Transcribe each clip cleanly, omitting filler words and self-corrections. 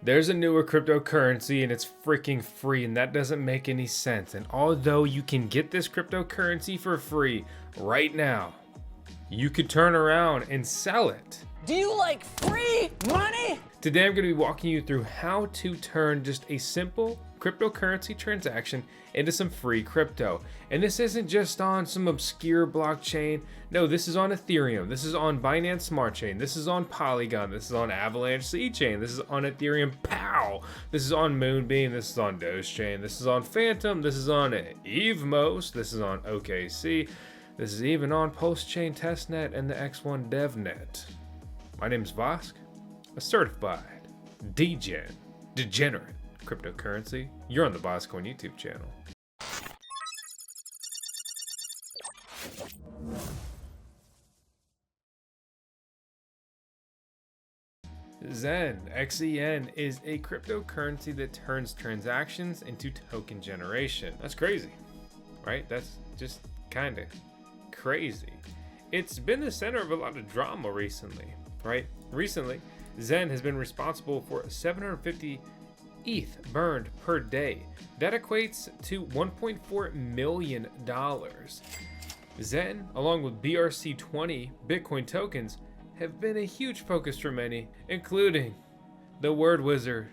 There's a newer cryptocurrency and it's freaking free, and that doesn't make any sense. And although you can get this cryptocurrency for free right now, you could turn around and sell it. Do you like free money? Today I'm going to be walking you through how to turn just a simple cryptocurrency transaction into some free crypto. And this isn't just on some obscure blockchain. No, this is on Ethereum. This is on Binance Smart Chain. This is on Polygon. This is on Avalanche Chain. This is on Ethereum POW. This is on Moonbeam. This is on Dogechain. This is on Phantom. This is on Evmos. This is on OKC. This is even on Postchain Testnet and the X1 DevNet. My name is Vosk, a certified degenerate cryptocurrency. You're on the VoskCoin YouTube channel. Zen, XEN, is a cryptocurrency that turns transactions into token generation. That's crazy, right? That's just kind of crazy. It's been the center of a lot of drama recently, right? Recently, Zen has been responsible for 750 ETH burned per day. That equates to $1.4 million. Zen, along with BRC20 Bitcoin tokens, have been a huge focus for many, including the word wizard,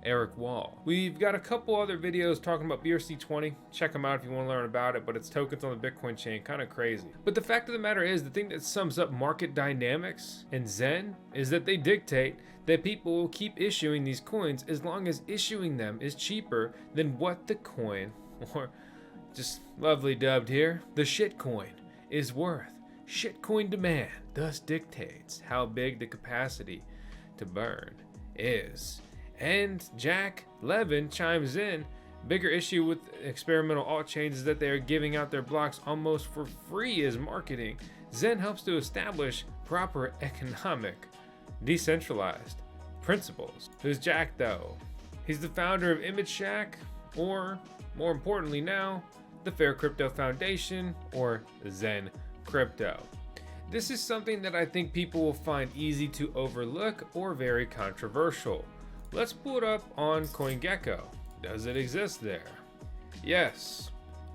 Eric Wall. We've got a couple other videos talking about BRC20. Check them out if you want to learn about it, but it's tokens on the Bitcoin chain, kind of crazy. But the fact of the matter is, the thing that sums up market dynamics in Zen is that they dictate that people will keep issuing these coins as long as issuing them is cheaper than what the coin, or just lovely dubbed here, the shitcoin, is worth. Shitcoin demand thus dictates how big the capacity to burn is. And Jack Levin chimes in, bigger issue with experimental altchains is that they are giving out their blocks almost for free as marketing. Zen helps to establish proper economic, decentralized principles. Who's Jack though? He's the founder of Image Shack, or more importantly now, the Fair Crypto Foundation, or Zen Crypto. This is something that I think people will find easy to overlook or very controversial. Let's pull it up on CoinGecko. Does it exist there? Yes.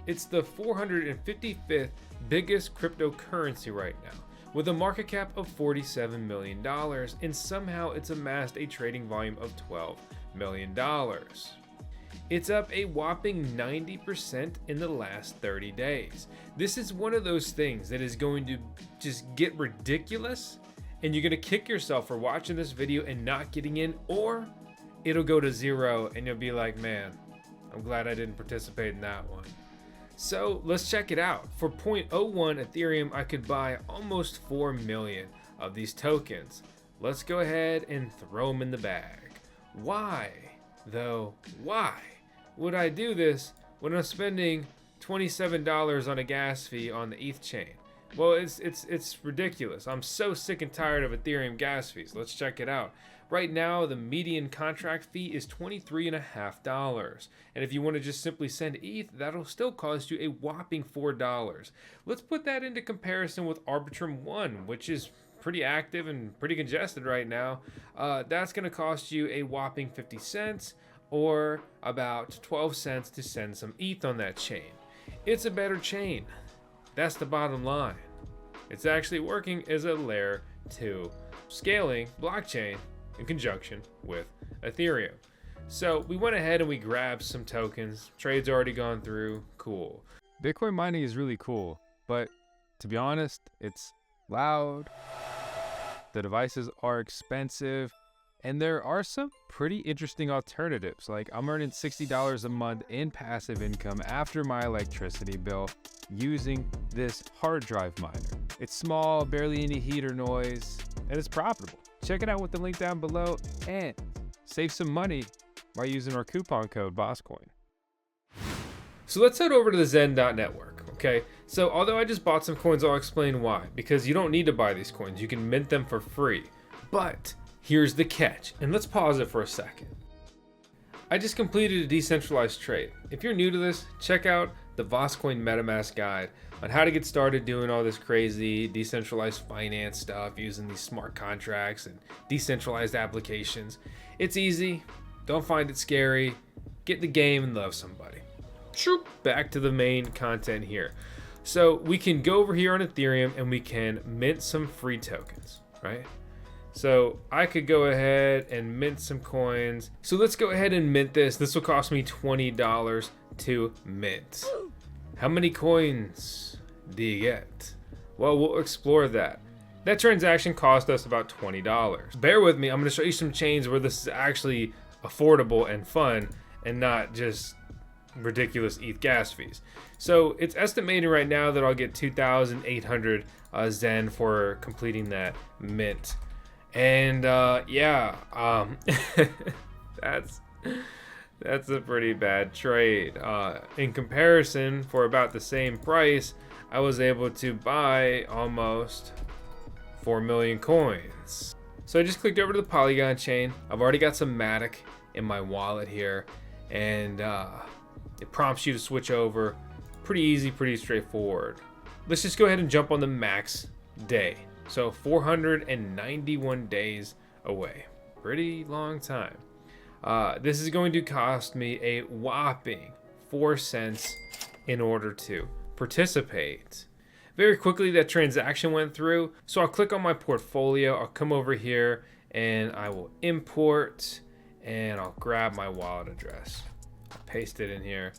It's the 455th biggest cryptocurrency right now, with a market cap of $47 million, and somehow it's amassed a trading volume of $12 million. It's up a whopping 90% in the last 30 days. This is one of those things that is going to just get ridiculous, and you're gonna kick yourself for watching this video and not getting in, or it'll go to zero and you'll be like, man, I'm glad I didn't participate in that one. So let's check it out. For 0.01 Ethereum, I could buy almost 4 million of these tokens. Let's go ahead and throw them in the bag. Why, though? Why would I do this when I'm spending $27 on a gas fee on the ETH chain? Well, it's ridiculous. I'm so sick and tired of Ethereum gas fees. Let's check it out. Right now, the median contract fee is $23.50. And if you want to just simply send ETH, that'll still cost you a whopping $4. Let's put that into comparison with Arbitrum 1, which is pretty active and pretty congested right now. That's going to cost you a whopping 50 cents or about 12 cents to send some ETH on that chain. It's a better chain. That's the bottom line. It's actually working as a layer 2 scaling blockchain in conjunction with Ethereum. So we went ahead and we grabbed some tokens. Trade's already gone through. Cool. Bitcoin mining is really cool, but to be honest, it's loud. The devices are expensive, and there are some pretty interesting alternatives. Like, I'm earning $60 a month in passive income after my electricity bill using this hard drive miner. It's small, barely any heat or noise, and it's profitable. Check it out with the link down below and save some money by using our coupon code VoskCoin. So let's head over to the Zen.network, okay? So although I just bought some coins, I'll explain why. Because you don't need to buy these coins. You can mint them for free. But here's the catch, and let's pause it for a second. I just completed a decentralized trade. If you're new to this, check out the VoskCoin MetaMask guide on how to get started doing all this crazy decentralized finance stuff using these smart contracts and decentralized applications. It's easy. Don't find it scary. Get in the game and love somebody. Back to the main content here. So we can go over here on Ethereum and we can mint some free tokens, right? So I could go ahead and mint some coins. So let's go ahead and mint this. This will cost me $20 to mint. How many coins do you get? Well, we'll explore that. That transaction cost us about $20. Bear with me, I'm gonna show you some chains where this is actually affordable and fun and not just ridiculous ETH gas fees. So it's estimated right now that I'll get 2,800 Zen for completing that mint. And that's a pretty bad trade. In comparison, for about the same price, I was able to buy almost 4 million coins. So I just clicked over to the Polygon chain. I've already got some Matic in my wallet here, and it prompts you to switch over. Pretty easy, pretty straightforward. Let's just go ahead and jump on the max day. So 491 days away. Pretty long time. This is going to cost me a whopping 4 cents in order to participate. Very quickly that transaction went through, so I'll click on my portfolio, I'll come over here and I will import, and I'll grab my wallet address. I'll paste it in here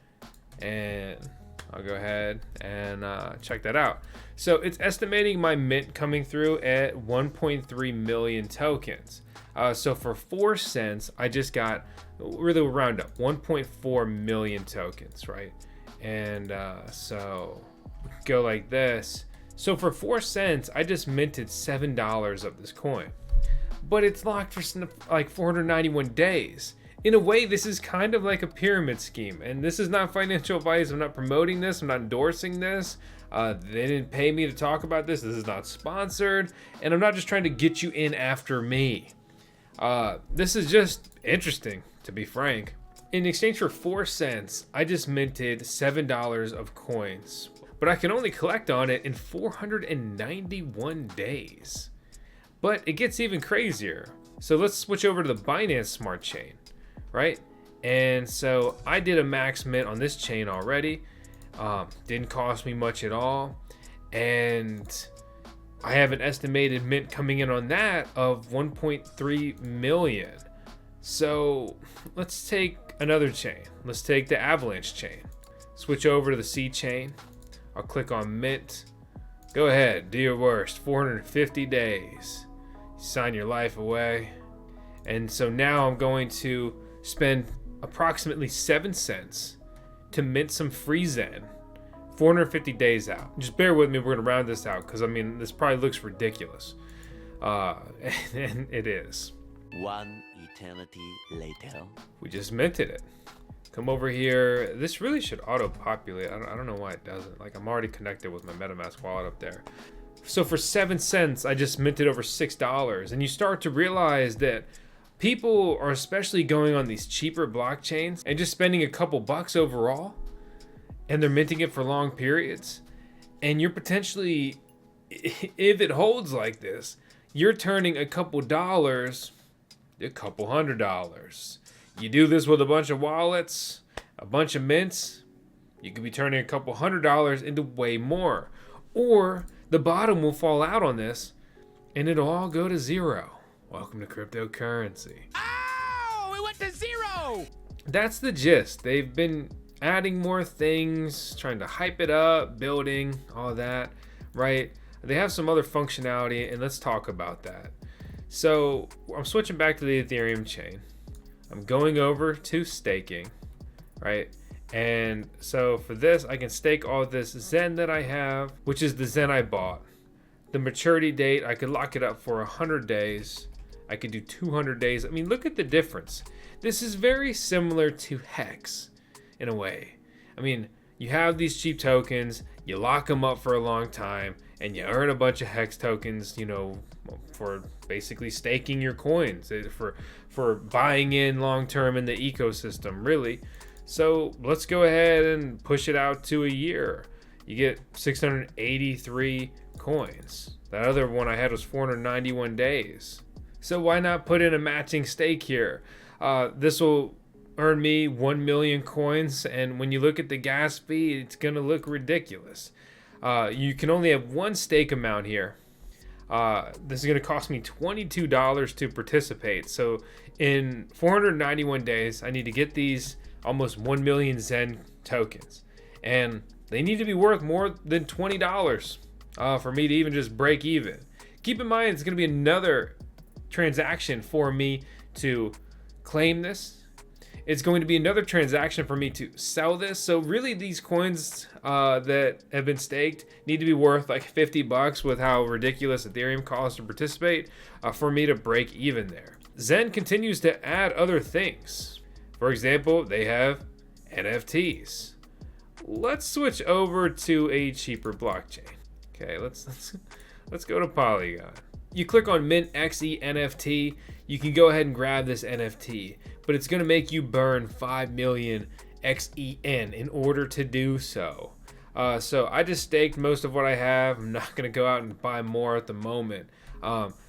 and I'll go ahead and check that out. So it's estimating my mint coming through at 1.3 million tokens. So for 4 cents, I just got, really we'll round up, 1.4 million tokens, right? And so go like this. So for 4 cents, I just minted $7 of this coin. But it's locked for like 491 days. In a way, this is kind of like a pyramid scheme. And this is not financial advice. I'm not promoting this. I'm not endorsing this. They didn't pay me to talk about this. This is not sponsored. And I'm not just trying to get you in after me. This is just interesting, to be frank. In exchange for 4 cents, I just minted $7 of coins. But I can only collect on it in 491 days. But it gets even crazier. So let's switch over to the Binance Smart chain, right? And so I did a max mint on this chain already. Didn't cost me much at all. And I have an estimated mint coming in on that of 1.3 million. So let's take another chain. Let's take the Avalanche chain. Switch over to the C chain. I'll click on mint. Go ahead, do your worst. 450 days. Sign your life away. And so now I'm going to spend approximately 7 cents to mint some free Zen. 450 days out. Just bear with me, we're gonna round this out because I mean this probably looks ridiculous. And it is. One eternity later. We just minted it. Come over here. This really should auto-populate. I don't know why it doesn't. Like, I'm already connected with my MetaMask wallet up there. So for 7 cents, I just minted over $6. And you start to realize that people are especially going on these cheaper blockchains and just spending a couple bucks overall. And they're minting it for long periods. And you're potentially, if it holds like this, you're turning a couple dollars, a couple $100. You do this with a bunch of wallets, a bunch of mints, you could be turning a couple $100 into way more. Or the bottom will fall out on this and it'll all go to zero. Welcome to cryptocurrency. Ow! It went to zero! That's the gist. They've been adding more things, trying to hype it up, building, all that, right? They have some other functionality, and let's talk about that. So I'm switching back to the Ethereum chain. I'm going over to staking, right? And so for this, I can stake all this Zen that I have, which is the Zen I bought. The maturity date, I could lock it up for 100 days. I could do 200 days. I mean, look at the difference. This is very similar to Hex in a way. I mean, you have these cheap tokens, you lock them up for a long time, and you earn a bunch of Hex tokens, you know, for basically staking your coins, for buying in long term in the ecosystem, really. So let's go ahead and push it out to a year. You get 683 coins. That other one I had was 491 days. So why not put in a matching stake here? This will earn me 1 million coins, and when you look at the gas fee, it's gonna look ridiculous. You can only have one stake amount here. This is gonna cost me $22 to participate. So in 491 days, I need to get these almost 1 million Zen tokens, and they need to be worth more than $20 for me to even just break even. Keep in mind, it's gonna be another transaction for me to claim this. It's going to be another transaction for me to sell this. So really these coins that have been staked need to be worth like $50 with how ridiculous Ethereum costs to participate for me to break even there. Zen continues to add other things. For example, they have NFTs. Let's switch over to a cheaper blockchain. Okay, let's go to Polygon. You click on Mint XE NFT, you can go ahead and grab this NFT, but it's gonna make you burn 5 million XEN in order to do so. So I just staked most of what I have. I'm not gonna go out and buy more at the moment.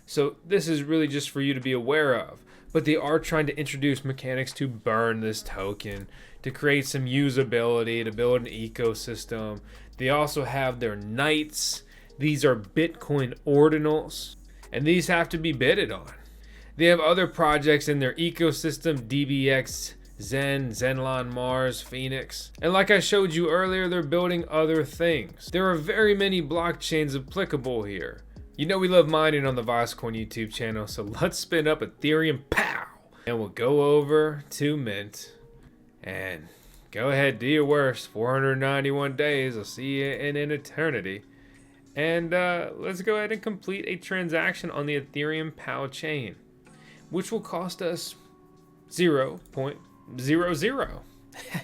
So this is really just for you to be aware of. But they are trying to introduce mechanics to burn this token, to create some usability, to build an ecosystem. They also have their Knights. These are Bitcoin ordinals, and these have to be bidded on. They have other projects in their ecosystem, DBX, Zen, Zenlon, Mars, Phoenix. And like I showed you earlier, they're building other things. There are very many blockchains applicable here. You know we love mining on the VoskCoin YouTube channel, so let's spin up Ethereum, pow! And we'll go over to Mint. And go ahead, do your worst. 491 days, I'll see you in an eternity. And let's go ahead and complete a transaction on the Ethereum POW chain, which will cost us 0.00.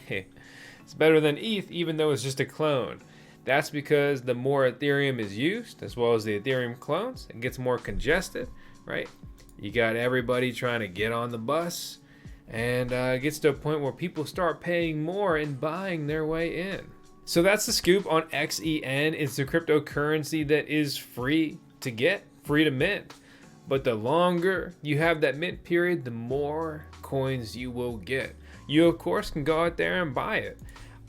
It's better than ETH, even though it's just a clone. That's because the more Ethereum is used, as well as the Ethereum clones, it gets more congested, right? You got everybody trying to get on the bus, and it gets to a point where people start paying more and buying their way in. So that's the scoop on XEN. It's the cryptocurrency that is free to get, free to mint. But the longer you have that mint period, the more coins you will get. You, of course, can go out there and buy it.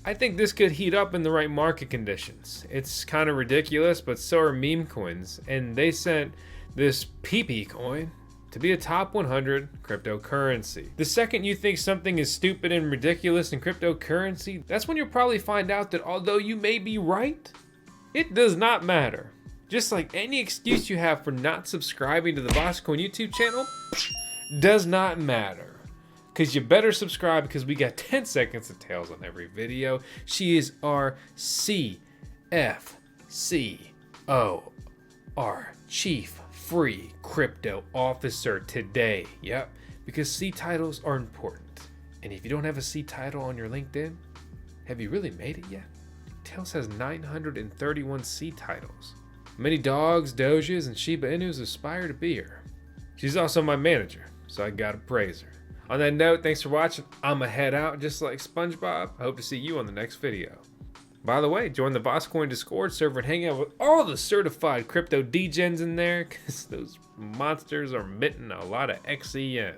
I think this could heat up in the right market conditions. It's kind of ridiculous, but so are meme coins. And they sent this PP coin to be a top 100 cryptocurrency. The second you think something is stupid and ridiculous in cryptocurrency, that's when you'll probably find out that although you may be right, it does not matter. Just like any excuse you have for not subscribing to the VoskCoin YouTube channel does not matter. Because you better subscribe, because we got 10 seconds of tails on every video. She is our CFCOR, Chief Free Crypto Officer today. Yep, because C titles are important. And if you don't have a C title on your LinkedIn, have you really made it yet? Tails has 931 C titles. Many dogs, doges, and Shiba Inus aspire to be her. She's also my manager, so I gotta praise her. On that note, thanks for watching. I'ma head out just like SpongeBob. I hope to see you on the next video. By the way, join the VoskCoin Discord server and hang out with all the certified crypto degens in there, because those monsters are minting a lot of XEN.